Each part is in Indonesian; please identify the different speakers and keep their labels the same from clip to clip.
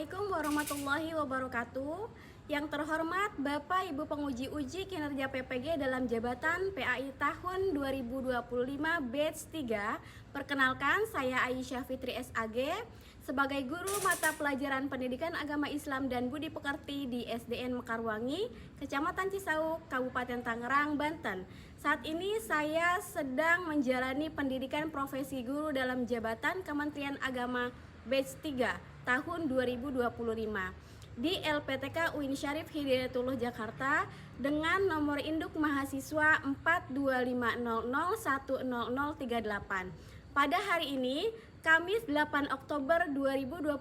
Speaker 1: Assalamualaikum warahmatullahi wabarakatuh. Yang terhormat Bapak Ibu penguji uji kinerja PPG dalam jabatan PAI tahun 2025 batch 3. Perkenalkan, saya Aisyah Fitri SAG sebagai guru mata pelajaran Pendidikan Agama Islam dan Budi Pekerti di SDN Mekarwangi, Kecamatan Cisauk, Kabupaten Tangerang, Banten. Saat ini saya sedang menjalani pendidikan profesi guru dalam jabatan Kementerian Agama batch 3 tahun 2025 di LPTK UIN Syarif Hidayatullah Jakarta dengan nomor induk mahasiswa 42500100038. Pada hari ini, Kamis 8 Oktober 2025,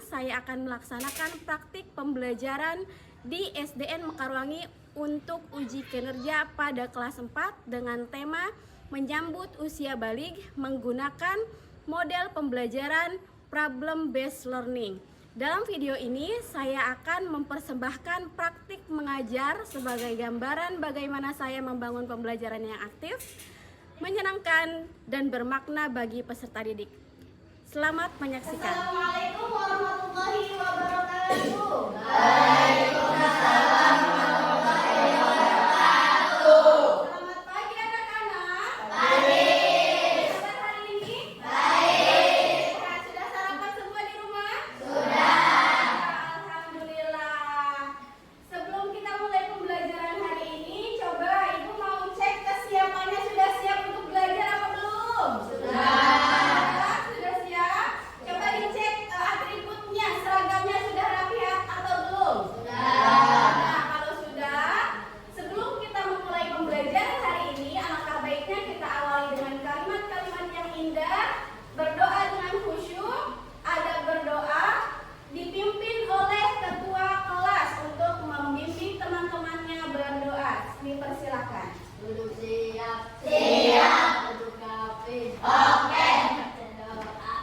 Speaker 1: saya akan melaksanakan praktik pembelajaran di SDN Mekarwangi untuk uji kinerja pada kelas 4 dengan tema menyambut usia balig menggunakan model pembelajaran problem based learning. Dalam video ini saya akan mempersembahkan praktik mengajar sebagai gambaran bagaimana saya membangun pembelajaran yang aktif, menyenangkan dan bermakna bagi peserta didik. Selamat menyaksikan.
Speaker 2: Assalamualaikum warahmatullahi wabarakatuh.
Speaker 3: Waalaikumsalam warahmatullahi wabarakatuh.
Speaker 2: Selamat pagi anak-anak.
Speaker 3: Baik.
Speaker 2: Kabar hari ini?
Speaker 3: Baik.
Speaker 2: Sehat? Sudah sarapan semua di rumah?
Speaker 3: Sudah.
Speaker 2: Alhamdulillah. Sebelum kita mulai pembelajaran hari ini, coba Ibu mau cek kesiapannya sudah siap untuk belajar apa belum?
Speaker 3: Sudah.
Speaker 2: Sudah siap? Coba dicek atributnya, seragamnya sudah rapi atau belum? Nah, kalau sudah, sebelum kita memulai pembelajaran hari ini, alangkah baiknya kita awali dengan kalimat-kalimat yang indah, berdoa dengan khusyuk, adab berdoa, dipimpin oleh ketua kelas untuk membimbing teman-temannya berdoa. Dipersilakan.
Speaker 3: Duduk siap. Siap. Duduk rapi. Oke. Berdoa.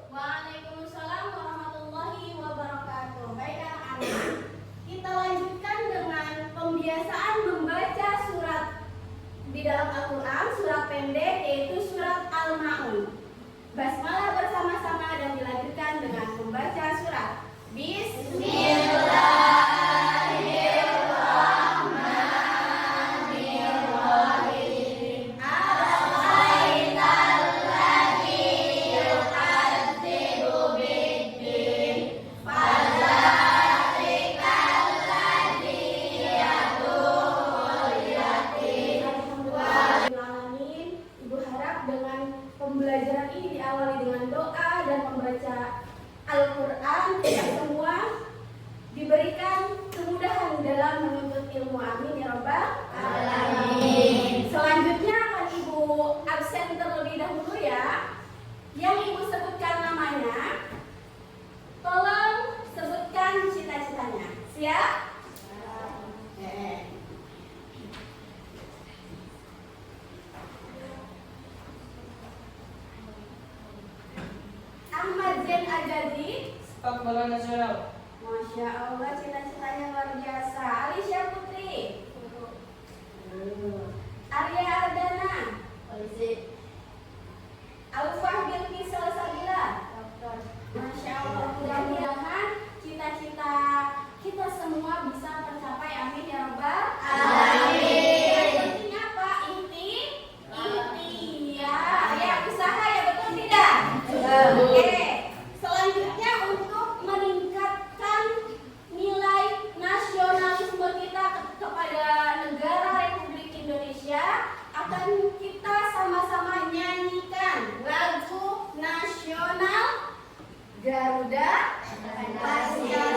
Speaker 2: Waalaikumsalam warahmatullahi wabarakatuh. Baik anak-anak, kita lanjutkan dengan pembiasaan membaca surat di dalam Al-Quran, surat pendek yaitu surat Al-Ma'un. Basmalah bersama-sama dan dilanjutkan dengan membaca surat Bismillahirrahmanirrahim. Alamin. Ibu harap dengan pembelajaran ini diawali dengan doa dan membaca Al-Quran, kita semua diberikan kemudahan dalam menuntut ilmu. Amin ya rabbal alamin. Selanjutnya akan Ibu absen terlebih dahulu ya. Yang Ibu sebutkan namanya, tolong sebutkan cita-citanya. Siap? Ahmad Zain Ajadi.
Speaker 4: Sepak bola nasional.
Speaker 2: Masya Allah, cita-citanya luar biasa. Alisya Putri. Arya Ardana.
Speaker 3: Polisi.
Speaker 2: Aufah Bilqis Salsabila. Masya Allah, mudah-mudahan cita-cita kita semua bisa Garuda Pancasila.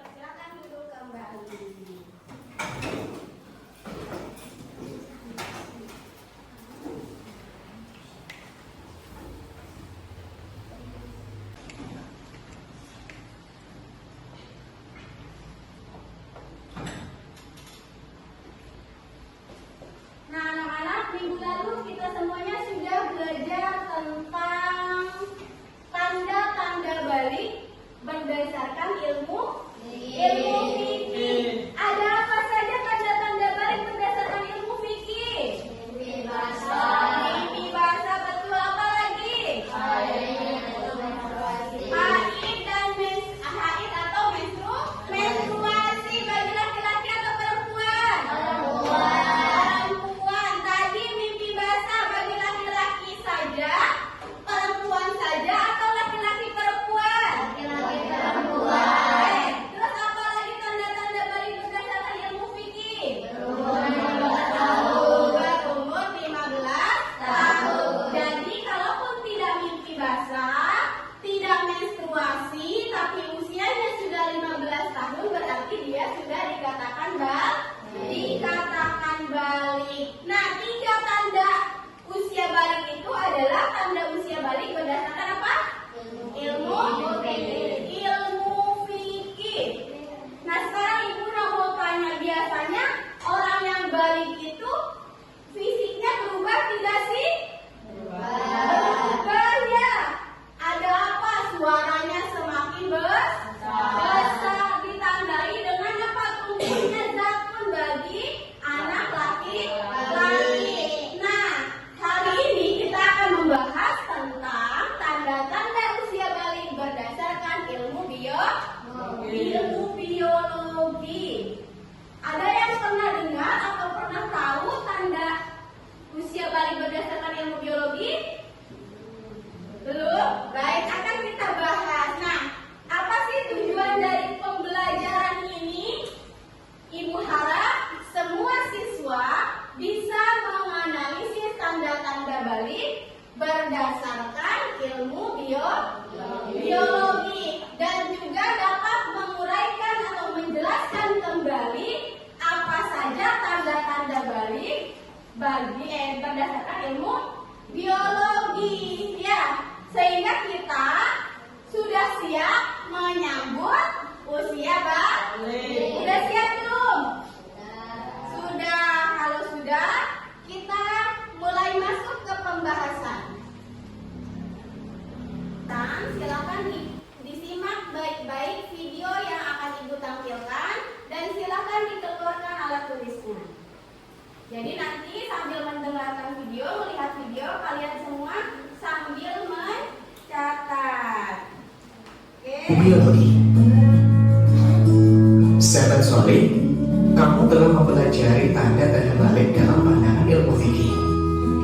Speaker 2: Silakan duduk kembali. Nah, anak-anak, minggu lalu kita semuanya sudah belajar tentang tanda-tanda balik berdasarkan ilmu fikih. Ada apa saja tanda-tanda balik berdasarkan ilmu fikih? Mimpi basah, betul. Apa lagi? Haid atau menstruasi bagi laki-laki atau perempuan? Perempuan. Tadi mimpi basah bagi laki-laki saja, perempuan saja atau laki-laki perempuan? Terus apa lagi tanda-tanda balik berdasarkan ilmu fikih? Berumur 15 tahun. Jadi kalaupun tidak mimpi basah, tidak menstruasi, tapi usianya sudah 15 tahun, berarti dia sudah dikatakan balik. Nah, 3 tanda usia balik itu adalah tanda usia balik berdasarkan apa? Ilmu fikih. Nah, sekarang Ibu mau tanya, biasanya orang yang balik itu fisiknya berubah tidak sih? Berubah ya. Ada apa? Suaranya semakin besar, ditandai dengan apa? Tumbuhnya zakun bagi anak laki-laki. Nah, hari ini kita akan membahas tentang tanda-tanda usia balik berdasarkan ilmu biologi. Ada yang pernah dengar atau pernah tahu tanda usia balik berdasarkan ilmu biologi? Belum? Baik, akan kita bahas. Nah, apa sih tujuan dari pembelajaran ini? Ibu harap semua siswa bisa menganalisis tanda-tanda balik berdasarkan ilmu biologi dan juga dapat menguraikan atau menjelaskan kembali apa saja tanda-tanda balik berdasarkan ilmu biologi ya, sehingga kita sudah siap menyambut usia balik. Sudah siap belum? Sudah. Kalau sudah, kita mulai masuk ke pembahasan. Silakan disimak baik-baik video yang akan Ibu tampilkan dan silakan dikeluarkan alat tulisnya. Jadi nanti sambil mendengarkan video, melihat video, kalian semua sambil mencatat. Oke?
Speaker 4: Biologi. Sahabat soleh, kamu telah mempelajari tanda-tanda balik dalam pandangan ilmu fikih.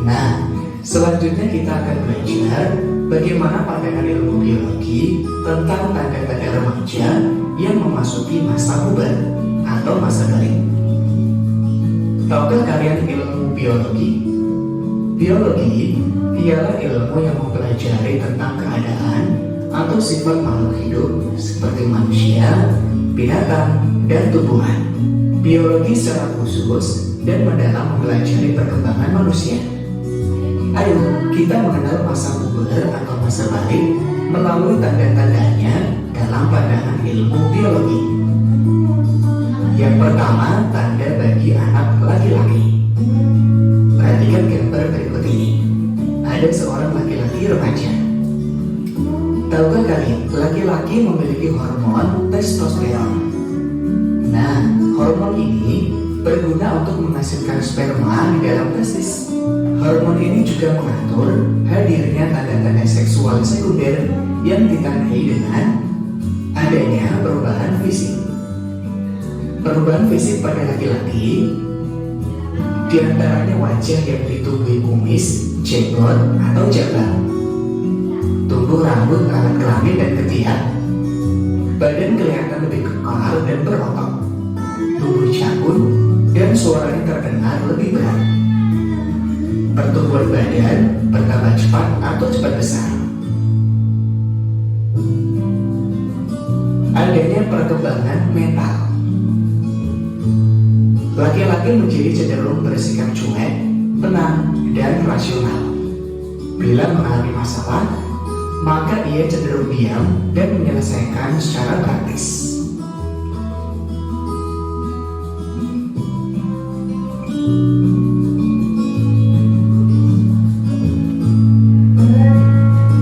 Speaker 4: Nah, selanjutnya kita akan belajar bagaimana pandangan ilmu biologi tentang tanda-tanda remaja yang memasuki masa puber atau masa balik. Tahukah kalian ilmu biologi? Biologi ialah ilmu yang mempelajari tentang keadaan atau sifat makhluk hidup seperti manusia, binatang, dan tumbuhan. Biologi secara khusus dan mendalam mempelajari perkembangan manusia. Ayo kita mengenal masa puber atau masa balik melalui tanda-tandanya dalam pandangan ilmu biologi. Yang pertama, tanda bagi anak laki-laki. Perhatikan gambar berikut ini. Ada seorang laki-laki remaja. Tahukah kalian, laki-laki memiliki hormon testosteron. Nah, hormon ini berguna untuk menghasilkan sperma di dalam testis. Hormon ini juga mengatur hadirnya tanda-tanda seksual sekunder yang ditandai dengan adanya perubahan fisik. Perubahan fisik pada laki-laki diantaranya wajah yang ditubuhi kumis, jenggot, atau jabang, tumbuh rambut, alat kelamin dan ketiak, badan kelihatan lebih kekar dan berotot, tubuh cabul, dan suaranya terdengar lebih berat. Pertumbuhan badan bertambah cepat atau cepat besar. Adanya perkembangan mental. Laki-laki menjadi cenderung bersikap cuek, tenang, dan rasional. Bila mengalami masalah, maka ia cenderung diam dan menyelesaikan secara praktis.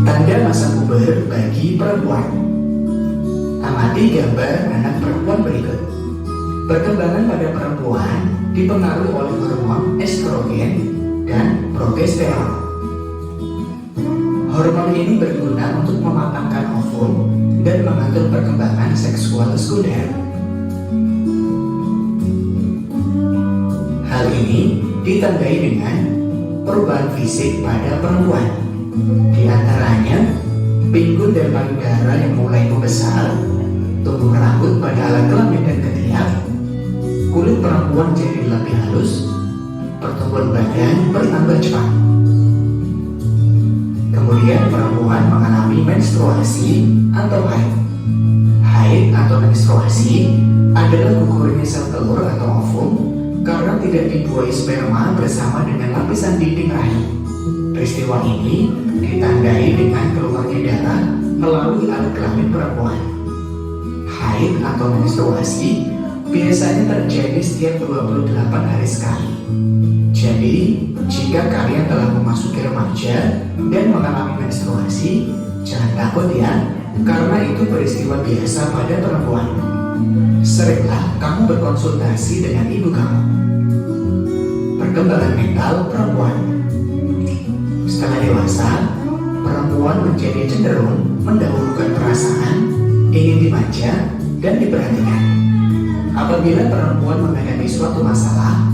Speaker 4: Tanda masa puber bagi perempuan. Amati gambar anak perempuan berikut. Perkembangan pada perempuan dipengaruhi oleh hormon estrogen dan progesteron. Hormon ini berguna untuk mematangkan ovum dan mengatur perkembangan seksual sekunder. Hal ini ditandai dengan perubahan fisik pada perempuan. Di antaranya, pinggul dan payudara yang mulai membesar, tumbuh rambut pada alat kelamin dan ketiak, kulit perempuan jadi lebih halus, pertumbuhan badan bertambah cepat. Kemudian perempuan mengalami menstruasi atau haid. Haid atau menstruasi adalah gugurnya sel telur atau ovum karena tidak dibuahi sperma bersama dengan lapisan dinding rahim. Peristiwa ini ditandai dengan keluarnya darah melalui alat kelamin perempuan. Haid atau menstruasi biasanya terjadi setiap 28 hari sekali. Jadi, jika kalian telah memasuki remaja dan mengalami menstruasi, jangan takut ya, karena itu peristiwa biasa pada perempuan. Seringlah kamu berkonsultasi dengan ibu kamu. Perkembangan mental perempuan. Setelah dewasa, perempuan menjadi cenderung mendahulukan perasaan, ingin dimanja, dan diperhatikan. Apabila perempuan menghadapi suatu masalah,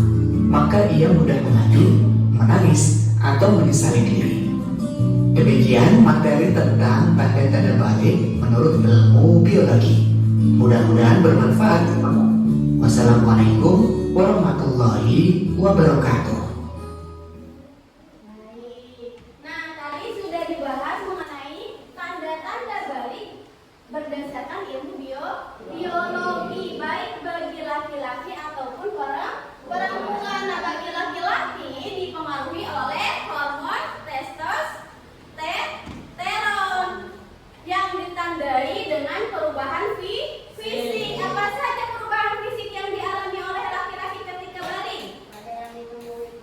Speaker 4: maka ia mudah mengadu, menangis, atau menyesali diri. Demikian materi tentang tanda-tanda balik menurut ilmu biologi. Mudah-mudahan bermanfaat. Wassalamualaikum warahmatullahi wabarakatuh.
Speaker 2: Nah, tadi sudah dibahas mengenai tanda-tanda balik berdasarkan ilmu biologi, baik bagi laki-laki ataupun perempuan. Nah, bagi laki-laki dipengaruhi oleh hormon testosteron yang ditandai dengan perubahan fisik. Apa saja perubahan fisik yang dialami oleh laki-laki ketika balik?
Speaker 3: Ada yang ditumbuhi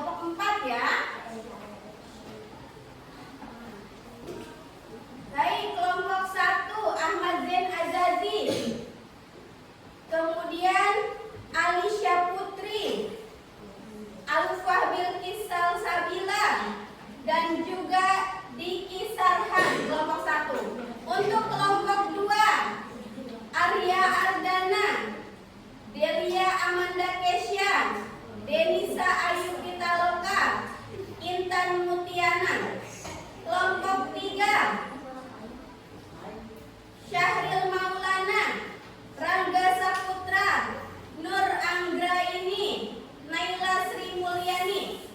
Speaker 2: kelompok 4 ya. Baik, kelompok 1 Ahmad Zain Azazi. Kemudian Alisha Putri, Alfah Bilqis Salsabila, dan juga Diki Sarhan, kelompok 1. Untuk kelompok 2 Arya Ardana, Delia Amanda Kesya, Denisa Ayu Pitaloka, Intan Mutiana. Kelompok 3 Syahril Maulana, Rangga Saputra, Nur Anggraini, Naila Sri Mulyani.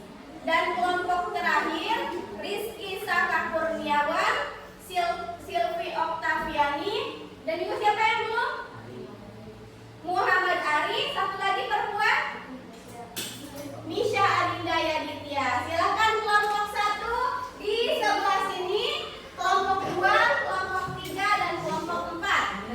Speaker 2: Dan kelompok terakhir Rizky Saka Kurniawan, Silvi Oktaviani, dan juga siapa yang belum? Muhammad Ari, satu lagi perempuan Misha Adinda Yaditya. Silakan kelompok 1 di sebelah sini, kelompok 2, kelompok 3, dan kelompok 4.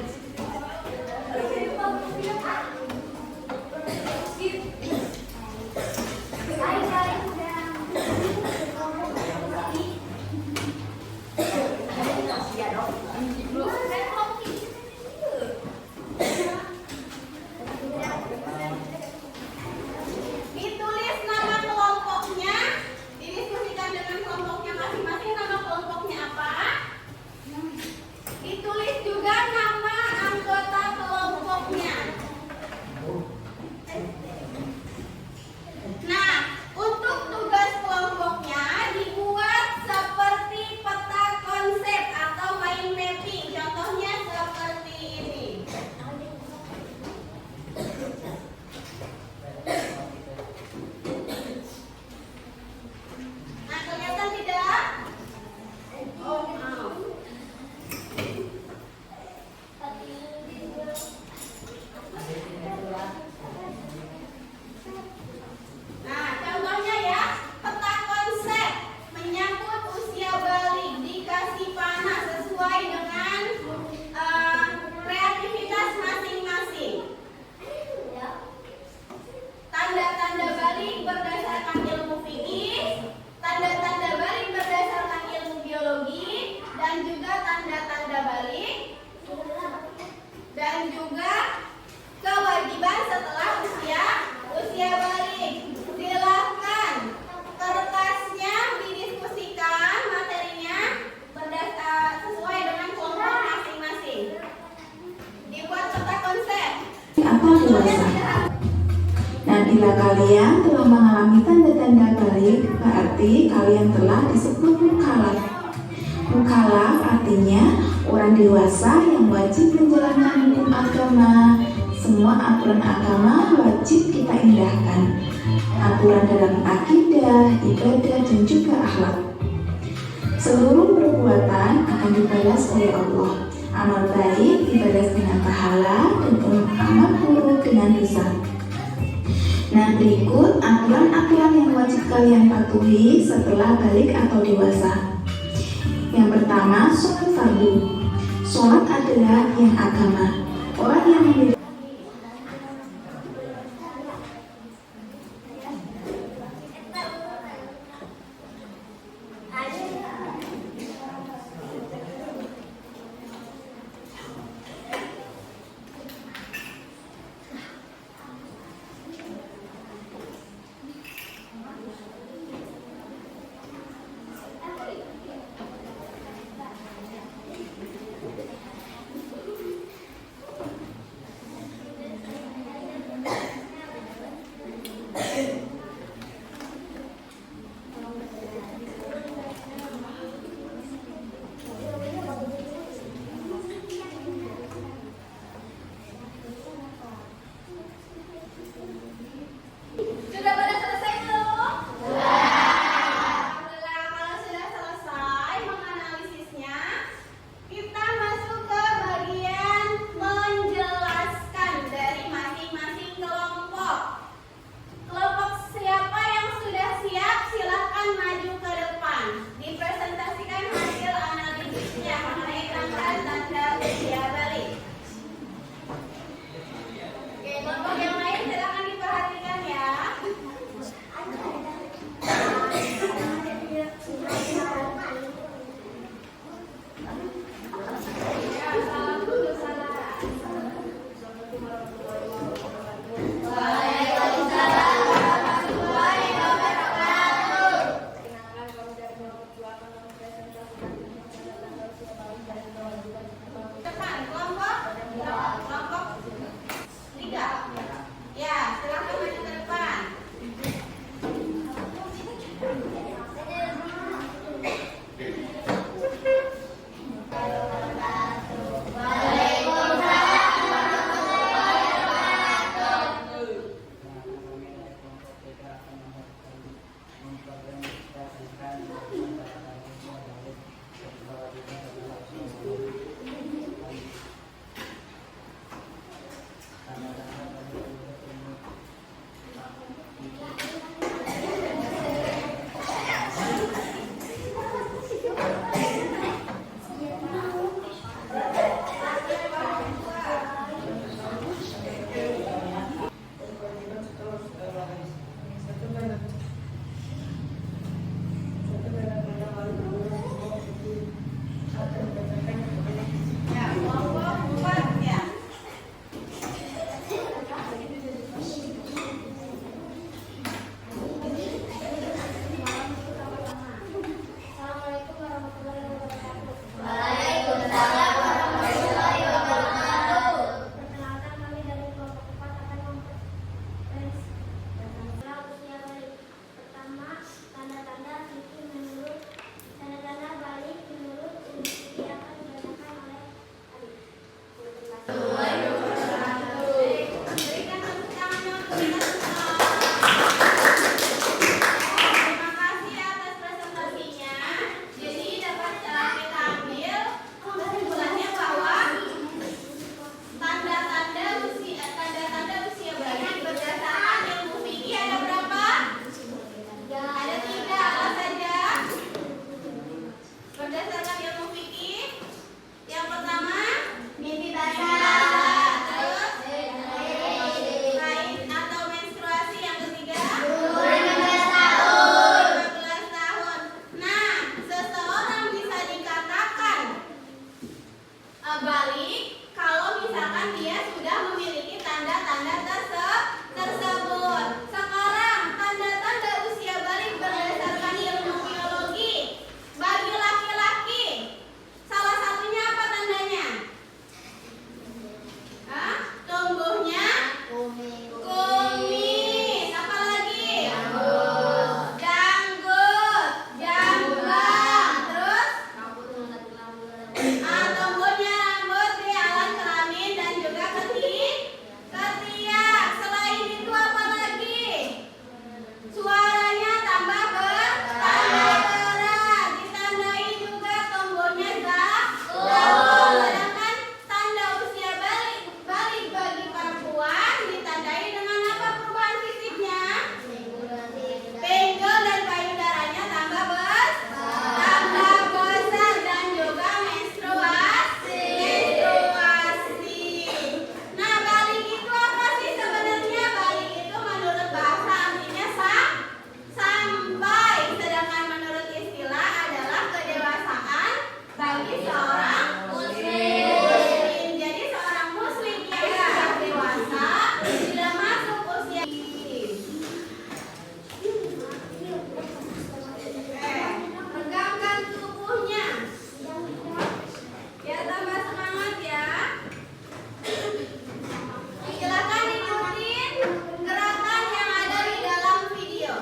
Speaker 2: Ditulis nama kelompoknya, didiskusikan dengan kelompoknya masing-masing. Nama kelompoknya apa? Ditulis juga nama anggota kelompoknya. Nah, untuk tugas kelompoknya dibuat seperti peta konsep atau mind mapping. Contohnya seperti ini. Nah, kelihatan tidak? Oh, maaf. Nah, contohnya ya, peta konsep menyangkut usia balik, dikasih panah sesuai dengan kreativitas masing-masing. Tanda-tanda balik berdasarkan ilmu fikih, tanda-tanda balik berdasarkan ilmu biologi, dan juga tanda-tanda balik, dan juga kewajiban setelah usia balik. Silahkan kertasnya didiskusikan materinya sesuai dengan kelompok masing-masing. Dibuat peta konsep.
Speaker 5: Atau dewasa. Nah, bila kalian telah mengalami tanda-tanda balik, berarti kalian telah disebut mukallaf. Mukallaf artinya orang dewasa yang wajib menjalankan hukum agama. Semua aturan agama wajib kita indahkan. Aturan dalam akidah, ibadah, dan juga akhlak. Seluruh perbuatan akan dibalas oleh Allah. Amal baik dibalas dengan pahala, dan amal buruk dengan dosa. Nah, berikut aturan-aturan yang wajib kalian patuhi setelah balik atau dewasa. Yang pertama, sholat fardu. Sholat adalah yang agama. Orang yang memiliki
Speaker 2: balik kalau misalkan dia sudah memiliki tanda-tanda tersebut. Sekarang tanda-tanda usia balik berdasarkan ilmu biologi. Bagi laki-laki, salah satunya apa tandanya? Hah? Tumbuhnya kumis. Apa lagi? Janggut, jambang. Terus tumbuhnya rambut di alat kelamin dan juga ketiak. Selain itu apa lagi? Suaranya tambah berat. Ditandai juga tumbuhnya zagon. Sedangkan tanda usia balik bagi perempuan ditandai dengan apa perubahan fisiknya? Pinggul dan payudaranya tambah besar dan juga menstruasi. Nah, balik itu apa sih sebenarnya? Balik itu menurut bahasa artinya sampai, sedangkan menurut istilah adalah kedewasaan bagi seorang muslim. Jadi seorang muslim yang sudah dewasa sudah masuk usia. Regangkan tubuhnya. Ya, tambah semangat ya. Silakan ikutin gerakan yang ada di dalam video.